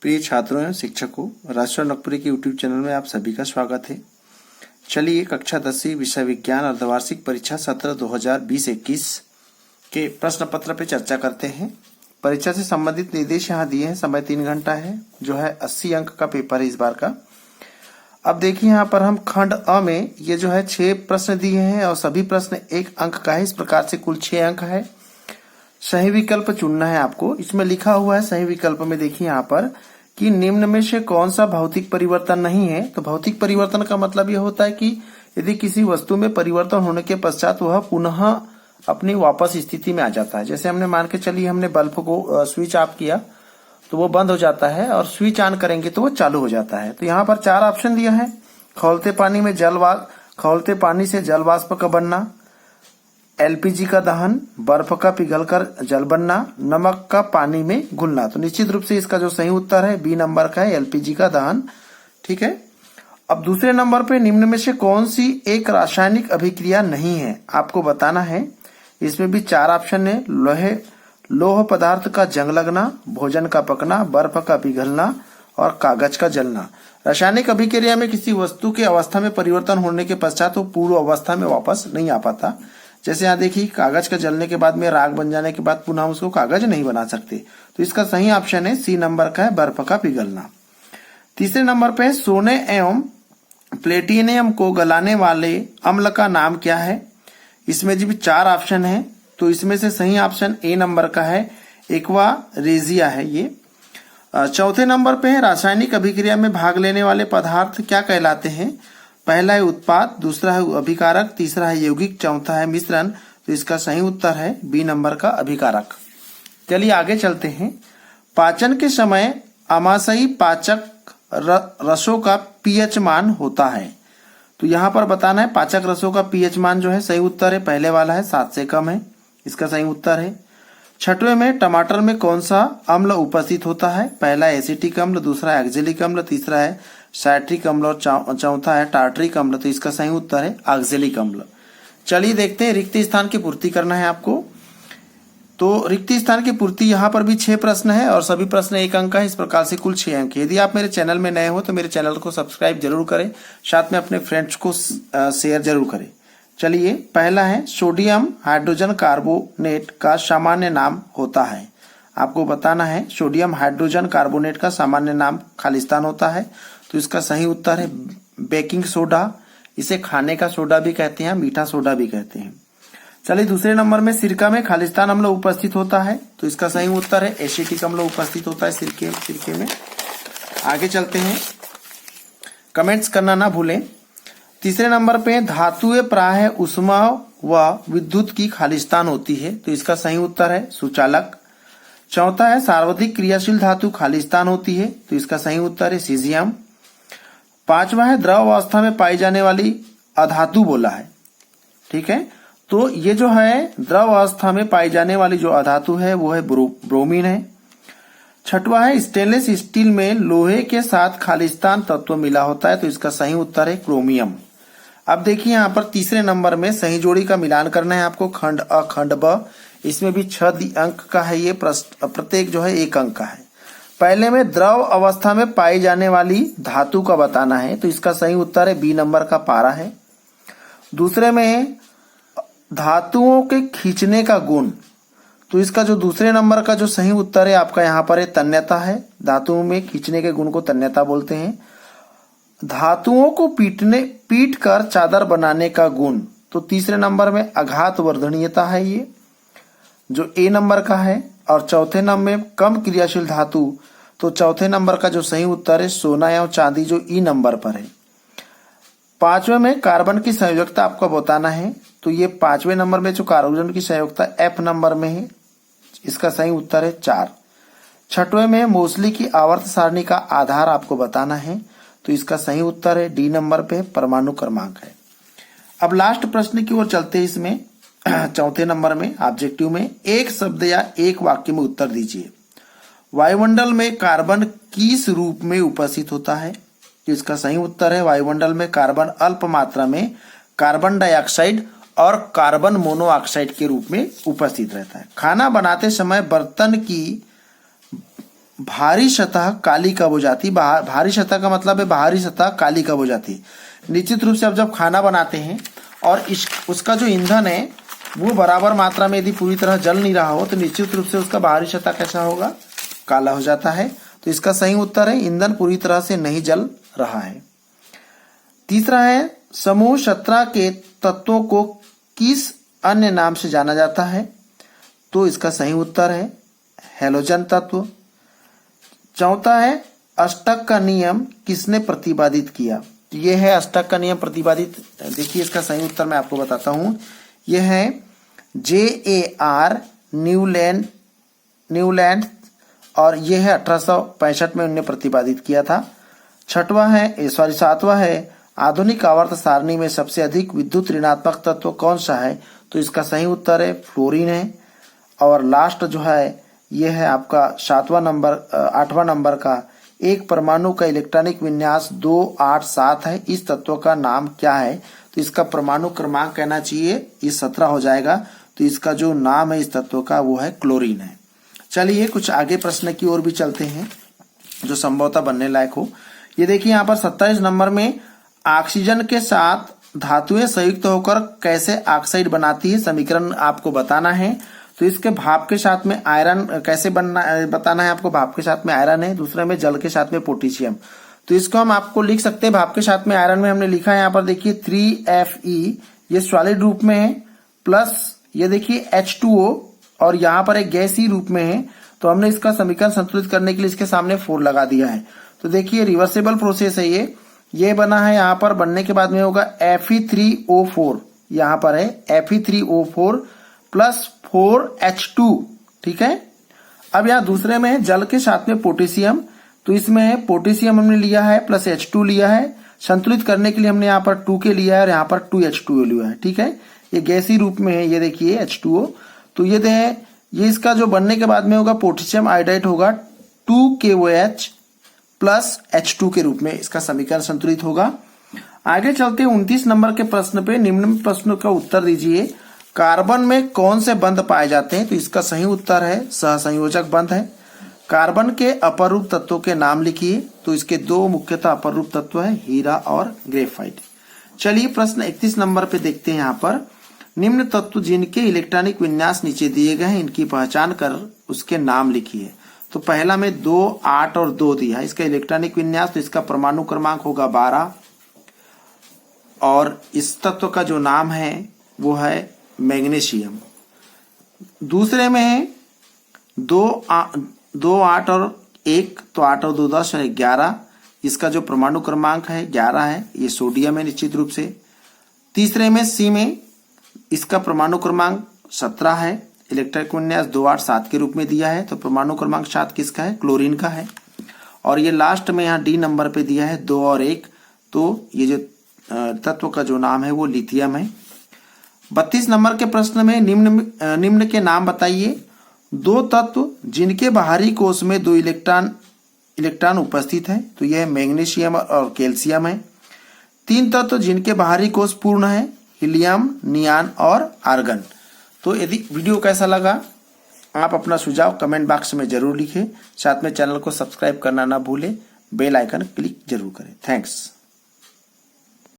प्रिय छात्रों एवं शिक्षकों, राष्ट्रीय नागपुरी के यूट्यूब चैनल में आप सभी का स्वागत है। चलिए कक्षा 10वीं विषय विज्ञान अर्धवार्षिक परीक्षा सत्र 2020-21 के प्रश्न पत्र पे चर्चा करते हैं। परीक्षा से संबंधित निर्देश यहाँ दिए हैं। समय 3 घंटा है, जो है 80 अंक का पेपर है इस बार का। अब देखिए यहाँ पर हम खंड अ में ये जो है 6 प्रश्न दिए हैं और सभी प्रश्न 1 अंक का है। इस प्रकार से कुल 6 अंक है। सही विकल्प चुनना है आपको। इसमें लिखा हुआ है सही विकल्प में, देखिए यहाँ पर कि निम्न में से कौन सा भौतिक परिवर्तन नहीं है। तो भौतिक परिवर्तन का मतलब यह होता है कि यदि किसी वस्तु में परिवर्तन होने के पश्चात वह पुनः अपनी वापस स्थिति में आ जाता है। जैसे हमने मान के चलिए हमने बल्ब को स्विच ऑफ किया तो वो बंद हो जाता है और स्विच ऑन करेंगे तो वो चालू हो जाता है। तो यहाँ पर 4 ऑप्शन दिया है। खौलते पानी से जल वाष्प का बनना, एलपीजी का दहन, बर्फ का पिघलकर जल बनना, नमक का पानी में घुलना। तो निश्चित रूप से इसका जो सही उत्तर है बी नंबर का है, एलपीजी का दहन। ठीक है। अब दूसरे नंबर पे निम्न में से कौन सी एक रासायनिक अभिक्रिया नहीं है, आपको बताना है। इसमें भी 4 ऑप्शन है। लौह पदार्थ का जंग लगना, भोजन का पकना, बर्फ का पिघलना और कागज का जलना। रासायनिक अभिक्रिया में किसी वस्तु के अवस्था में परिवर्तन होने के पश्चात वो पूर्व अवस्था में वापस नहीं आ पाता। जैसे यहाँ देखिए कागज का जलने के बाद में राख बन जाने के बाद पुनः उसको कागज नहीं बना सकते। तो इसका सही ऑप्शन है सी नंबर का है, बर्फ का पिघलना। तीसरे नंबर पे सोने एवं प्लेटिनियम को गलाने वाले अम्ल का नाम क्या है। इसमें भी 4 ऑप्शन है। तो इसमें से सही ऑप्शन ए नंबर का है, एक्वा रेजिया है ये। चौथे नंबर पे है रासायनिक अभिक्रिया में भाग लेने वाले पदार्थ क्या कहलाते हैं। पहला है उत्पाद, दूसरा है अभिकारक, तीसरा है यौगिक, चौथा है मिश्रण। तो इसका सही उत्तर है बी नंबर का अभिकारक। चलिए आगे चलते हैं। पाचन के समय आमाशयी पाचक रसों का पीएच मान होता है। तो यहाँ पर बताना है पाचक रसों का पीएच मान जो है सही उत्तर है पहले वाला है, 7 से कम है। इसका सही उत्तर है। 6वें में टमाटर में कौन सा अम्ल उपस्थित होता है। पहला एसिटिक अम्ल, दूसरा एक्जेलिक अम्ल, तीसरा है साइट्रिक अम्ल और चौथा है टार्ट्रिक अम्ल। तो इसका सही उत्तर है ऑक्जेलिक अम्ल। चलिए देखते हैं, रिक्त स्थान की पूर्ति करना है आपको। तो रिक्त स्थान की पूर्ति यहाँ पर भी 6 प्रश्न है और सभी प्रश्न 1 अंक का है। इस प्रकार से कुल 6 अंक। यदि आप मेरे चैनल में नए हो तो मेरे चैनल को सब्सक्राइब जरूर करें, साथ में अपने फ्रेंड्स को शेयर जरूर करें। चलिए पहला है सोडियम हाइड्रोजन कार्बोनेट का सामान्य नाम होता है। आपको बताना है सोडियम हाइड्रोजन कार्बोनेट का सामान्य नाम खालिस्तान होता है। तो इसका सही उत्तर है बेकिंग सोडा। इसे खाने का सोडा भी कहते हैं, मीठा सोडा भी कहते हैं। चलिए दूसरे नंबर में सिरका में खालिस्तान अम्ल उपस्थित होता है। तो इसका सही उत्तर है एसिटिक अम्ल उपस्थित होता है सिरके में। आगे चलते हैं, कमेंट्स करना ना भूलें। तीसरे नंबर पे धातुएं प्राय उष्मा व विद्युत की खालिस्तान होती है। तो इसका सही उत्तर है सुचालक। चौथा है सर्वाधिक क्रियाशील धातु खालिस्तान होती है। तो इसका सही उत्तर है सीजियम। 5वां है द्रव अवस्था में पाई जाने वाली अधातु बोला है। ठीक है। तो ये जो है द्रव अवस्था में पाई जाने वाली जो अधातु है वो है ब्रोमीन है। 6वां है स्टेनलेस स्टील में लोहे के साथ खालिस्तान तत्व मिला होता है। तो इसका सही उत्तर है क्रोमियम। अब देखिए यहाँ पर तीसरे नंबर में सही जोड़ी का मिलान करना है आपको, खंड अ खंड ब। इसमें भी 6 अंक का है ये प्रत्येक जो है 1 अंक का है। पहले में द्रव अवस्था में पाई जाने वाली धातु का बताना है। तो इसका सही उत्तर है बी नंबर का पारा है। दूसरे में धातुओं के खींचने का गुण। तो इसका जो दूसरे नंबर का जो सही उत्तर है आपका यहाँ पर है तन्यता है। धातुओं में खींचने के गुण को तन्यता बोलते हैं। धातुओं को पीट कर चादर बनाने का गुण। तो तीसरे नंबर में आघात वर्धनीयता है ये, जो ए नंबर का है। और चौथे नंबर में कम क्रियाशील धातु। तो चौथे नंबर का जो सही उत्तर है सोना एवं चांदी, जो ई नंबर पर है। 5वें में कार्बन की संयोजकता आपको बताना है। तो ये 5वें नंबर में जो कार्बन की संयोजकता एफ नंबर में है, इसका सही उत्तर है 4। 6वें में मोस्ली की आवर्त सारणी का आधार आपको बताना है। तो इसका सही उत्तर है डी नंबर पे परमाणु क्रमांक है। अब लास्ट प्रश्न की ओर चलते हैं। इसमें 4थे नंबर में ऑब्जेक्टिव में एक शब्द या एक वाक्य में उत्तर दीजिए। वायुमंडल में कार्बन किस रूप में उपस्थित होता है। तो इसका सही उत्तर है वायुमंडल में कार्बन अल्प मात्रा में कार्बन डाइऑक्साइड और कार्बन मोनोऑक्साइड के रूप में उपस्थित रहता है। खाना बनाते समय बर्तन की भारी सतह काली कब हो जाती? भारी सतह का मतलब है बाहरी सतह काली कब हो जाती? निश्चित रूप से अब जब खाना बनाते हैं और उसका जो ईंधन है वो बराबर मात्रा में यदि पूरी तरह जल नहीं रहा हो तो निश्चित रूप से उसका बाहरी सतह कैसा होगा? काला हो जाता है। तो इसका सही उत्तर है ईंधन पूरी तरह से नहीं जल रहा है। तीसरा है समूह 17 के तत्वों को किस अन्य नाम से जाना जाता है? तो इसका सही उत्तर है हैलोजन तत्व। चौथा है अष्टक का नियम किसने प्रतिपादित किया? ये है अष्टक का नियम प्रतिपादित। देखिए इसका सही उत्तर मैं आपको बताता हूं। यह है J.A.R. न्यूलैंड और यह है 1865 में उन्होंने प्रतिपादित किया था। सातवां है आधुनिक आवर्त सारणी में सबसे अधिक विद्युत ऋणात्मक तत्व कौन सा है? तो इसका सही उत्तर है फ्लोरीन है। और लास्ट जो है यह है आपका 8वां नंबर का एक परमाणु का इलेक्ट्रॉनिक विन्यास 287 है। इस तत्व का नाम क्या है? तो इसका परमाणु क्रमांक कहना चाहिए ये 17 हो जाएगा। तो इसका जो नाम है इस तत्व का वो है क्लोरीन है। चलिए कुछ आगे प्रश्न की ओर भी चलते हैं जो संभवतः बनने लायक हो। ये देखिए यहाँ पर 27 नंबर में ऑक्सीजन के साथ धातुएं संयुक्त होकर कैसे ऑक्साइड बनाती है समीकरण आपको बताना है। तो इसके भाप के साथ में आयरन कैसे बताना है आपको। भाप के साथ में आयरन है, दूसरे में जल के साथ में पोटेशियम। तो इसको हम आपको लिख सकते हैं भाप के साथ में आयरन में हमने लिखा है यहाँ पर देखिए 3Fe, ये सॉलिड रूप में है, प्लस ये देखिए H2O और यहाँ पर एक गैसीय रूप में है। तो हमने इसका समीकरण संतुलित करने के लिए इसके सामने 4 लगा दिया है। तो देखिए रिवर्सिबल प्रोसेस है ये बना है। यहाँ पर बनने के बाद में होगा Fe3O4, यहाँ पर है Fe3O4 प्लस 4H2, ठीक है। अब यहाँ दूसरे में है जल के साथ में पोटेशियम। तो इसमें है पोटेशियम हमने लिया है प्लस H2 लिया है। संतुलित करने के लिए हमने यहाँ पर 2 के लिया है और यहाँ पर 2H2O लिया है, ठीक है। ये गैसीय रूप में है, ये देखिए H2O। तो ये इसका जो बनने के बाद में होगा पोटेशियम आयोडाइड होगा 2KOH प्लस H2 के रूप में इसका समीकरण संतुलित होगा। आगे चलते 29 नंबर के प्रश्न पे। निम्न प्रश्न का उत्तर दीजिए। कार्बन में कौन से बंध पाए जाते हैं? तो इसका सही उत्तर है सहसंयोजक बंध है। कार्बन के अपरूप तत्वों के नाम लिखिए। तो इसके 2 मुख्यतः अपरूप तत्व है हीरा और ग्रेफाइट। चलिए प्रश्न 31 नंबर पे देखते हैं। यहाँ पर निम्न तत्व जिनके इलेक्ट्रॉनिक विन्यास नीचे दिए गए हैं इनकी पहचान कर उसके नाम लिखिए। तो पहला में 2, 8 और 2 दिया है इसका इलेक्ट्रॉनिक विन्यास। तो इसका परमाणु क्रमांक होगा 12 और इस तत्व का जो नाम है वो है मैग्नीशियम। दूसरे में है 2, 8 और 1, तो 8 और 2 10 है 11। इसका जो परमाणु क्रमांक है 11 है, ये सोडियम है निश्चित रूप से। तीसरे में सी में इसका परमाणु क्रमांक 17 है, इलेक्ट्रॉनिक विन्यास 2, 8, 7 के रूप में दिया है। तो परमाणु क्रमांक 7 किसका है? क्लोरीन का है। और ये लास्ट में यहाँ डी नंबर पे दिया है 2 और 1। तो ये जो तत्व का जो नाम है वो लिथियम है। 32 नंबर के प्रश्न में निम्न के नाम बताइए। 2 तत्व जिनके बाहरी कोश में 2 इलेक्ट्रॉन उपस्थित है। तो यह मैग्नीशियम और कैल्शियम है। 3 तत्व जिनके बाहरी कोश पूर्ण है, हीलियम, नियान और आर्गन। तो यदि वीडियो कैसा लगा आप अपना सुझाव कमेंट बॉक्स में जरूर लिखें। साथ में चैनल को सब्सक्राइब करना ना भूलें, बेल आइकन क्लिक जरूर करें। थैंक्स।